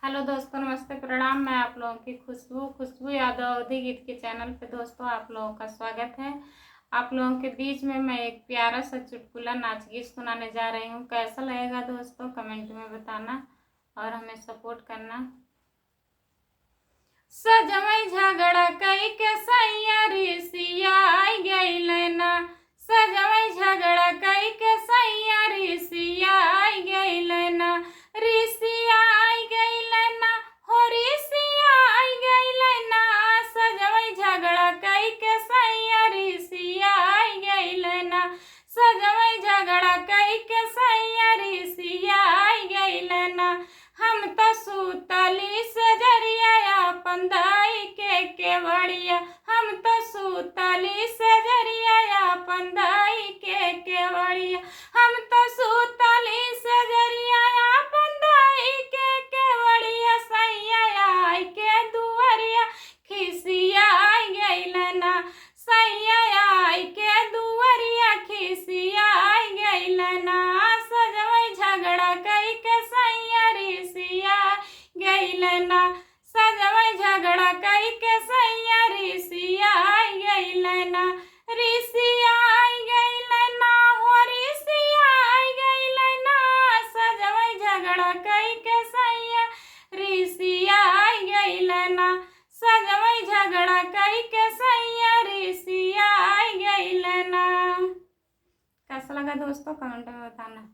Hello दोस्तों, नमस्ते, प्रणाम। मैं आप लोगों की खुशबू यादव अवधी गीत के चैनल पे दोस्तों आप लोगों का स्वागत है। आप लोगों के बीच में मैं एक प्यारा सा चुटकुला नाच गीत सुनाने जा रही हूँ। कैसा लगेगा दोस्तों कमेंट में बताना और हमें सपोर्ट करना। सजमई झगड़ा कई के सैया ऋषिया आई गई ना। सजमई झगड़ा कई के सैया ऋषिया आई गई ना। ऋषिया आई गई ना, हो ऋषिया आई गई ना। सजमई झगड़ा कई के सैया ऋषिया आई गई ना। सजमई झगड़ा कई के सैया ऋषिया आई गई ना। हम तो सूतली सजरिया अपन दाई के केवड़िया। हम तो सूतली सजरिया अपन दाई के केवड़िया। हम तो सूतली सजरिया अपन दाई के केवड़िया। सैया आई के दुआरिया खिसिया आई गई ना। सैया आई के दुआरिया खिसिया आई गई ना। सजवई झगड़ा कई के सैया ऋषिया गई ना। सजवई झगड़ा कई के सैया ऋषिया आई गई ना। ऋषिया आई गई ना, हो ऋषिया आई गई ना। सजवई झगड़ा कई के सैया ऋषिया आई गई ना। सजवई झगड़ा कई के सैया ऋषिया आई गई ना। कैसा लगा दोस्तों कमेंट में बताना।